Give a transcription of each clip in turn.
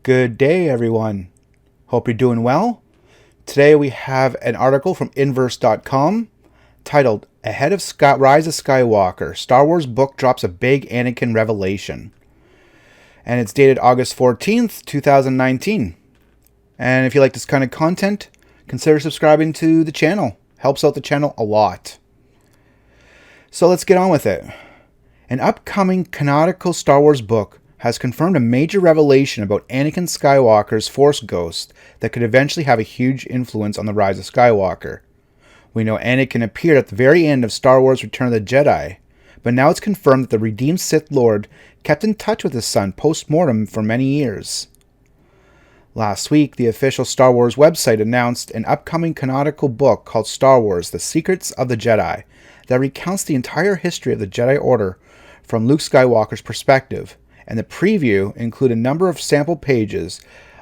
Good day, everyone. Hope you're doing well. Today we have an article from Inverse.com titled Ahead of Rise of Skywalker, Star Wars book drops a big Anakin revelation. And it's dated August 14th, 2019. And if you like this kind of content, consider subscribing to the channel. Helps out the channel a lot. So let's get on with it. An upcoming canonical Star Wars book has confirmed a major revelation about Anakin Skywalker's Force ghost that could eventually have a huge influence on the rise of Skywalker. We know Anakin appeared at the very end of Star Wars Return of the Jedi, but now it's confirmed that the redeemed Sith Lord kept in touch with his son post-mortem for many years. Last week, the official Star Wars website announced an upcoming canonical book called Star Wars: The Secrets of the Jedi that recounts the entire history of the Jedi Order from Luke Skywalker's perspective, and the preview include a number of sample pages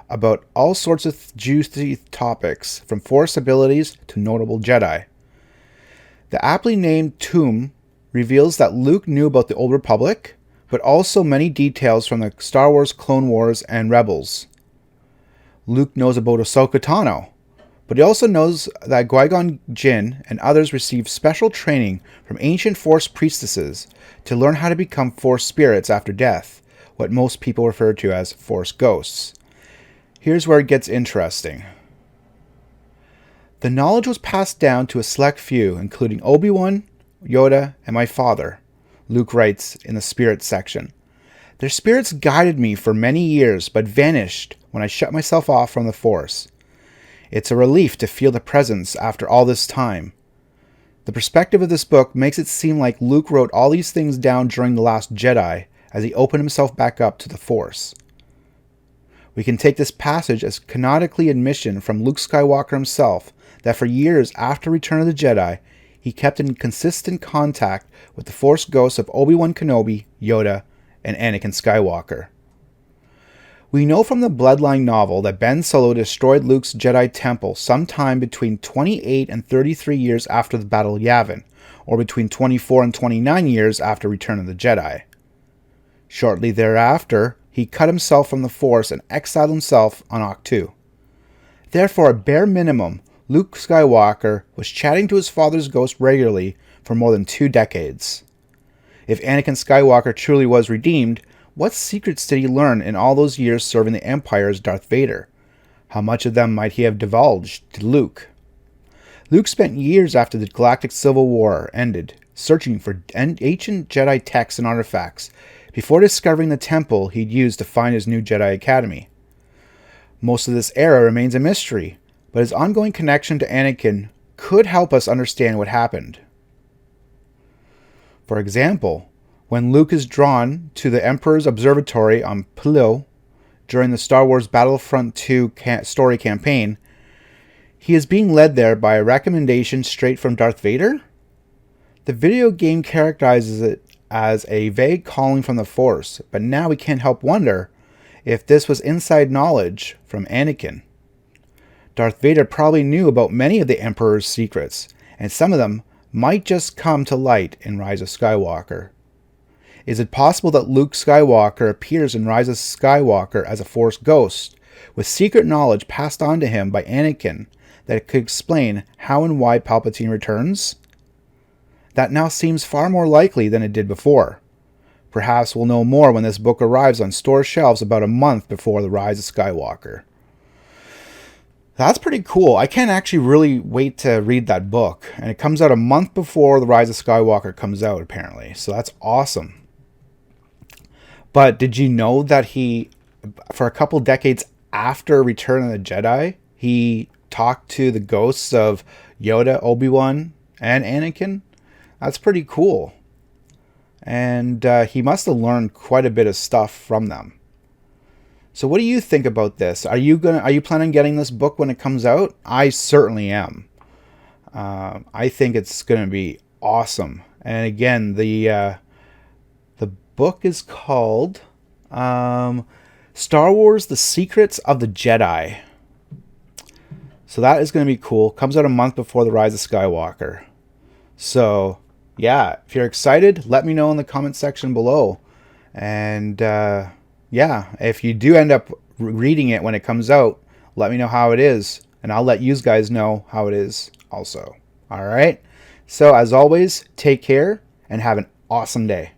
about all sorts of juicy topics, from Force abilities to notable Jedi. The aptly named tome reveals that Luke knew about the Old Republic, but also many details from the Star Wars Clone Wars and Rebels. Luke knows about Ahsoka Tano, but he also knows that Qui-Gon Jinn and others received special training from ancient Force priestesses to learn how to become Force spirits after death, what most people refer to as Force ghosts. Here's where it gets interesting. The knowledge was passed down to a select few, including Obi-Wan, Yoda, and my father, Luke writes in the Spirits section. Their spirits guided me for many years, but vanished when I shut myself off from the Force. It's a relief to feel the presence after all this time. The perspective of this book makes it seem like Luke wrote all these things down during The Last Jedi as he opened himself back up to the Force. We can take this passage as canonically admission from Luke Skywalker himself that for years after Return of the Jedi, he kept in consistent contact with the Force ghosts of Obi-Wan Kenobi, Yoda, and Anakin Skywalker. We know from the Bloodline novel that Ben Solo destroyed Luke's Jedi Temple sometime between 28 and 33 years after the Battle of Yavin, or between 24 and 29 years after Return of the Jedi. Shortly thereafter, he cut himself from the Force and exiled himself on Ahch-To. Therefore, at bare minimum, Luke Skywalker was chatting to his father's ghost regularly for more than 2 decades. If Anakin Skywalker truly was redeemed, what secrets did he learn in all those years serving the Empire as Darth Vader? How much of them might he have divulged to Luke? Luke spent years after the Galactic Civil War ended, searching for ancient Jedi texts and artifacts, before discovering the temple he'd used to find his new Jedi Academy. Most of this era remains a mystery, but his ongoing connection to Anakin could help us understand what happened. For example, when Luke is drawn to the Emperor's observatory on Pilo during the Star Wars Battlefront 2 story campaign, he is being led there by a recommendation straight from Darth Vader? The video game characterizes it as a vague calling from the Force, but now we can't help wonder if this was inside knowledge from Anakin. Darth Vader probably knew about many of the Emperor's secrets, and some of them might just come to light in Rise of Skywalker. Is it possible that Luke Skywalker appears in Rise of Skywalker as a Force ghost, with secret knowledge passed on to him by Anakin that could explain how and why Palpatine returns? That now seems far more likely than it did before. Perhaps we'll know more when this book arrives on store shelves about a month before the Rise of Skywalker. That's pretty cool. I can't actually really wait to read that book. And it comes out a month before the Rise of Skywalker comes out, apparently. So that's awesome. But did you know that he, for a couple decades after Return of the Jedi, he talked to the ghosts of Yoda, Obi-Wan, and Anakin? That's pretty cool. And he must have learned quite a bit of stuff from them. So what do you think about this? Are you planning on getting this book when it comes out? I certainly am. I think it's going to be awesome. And again, the book is called Star Wars: The Secrets of the Jedi. So that is going to be cool. Comes out a month before the Rise of Skywalker. So yeah, if you're excited, let me know in the comment section below. And yeah, if you do end up reading it when it comes out. Let me know how it is, and I'll let you guys know how it is also. All right? So, as always, take care and have an awesome day.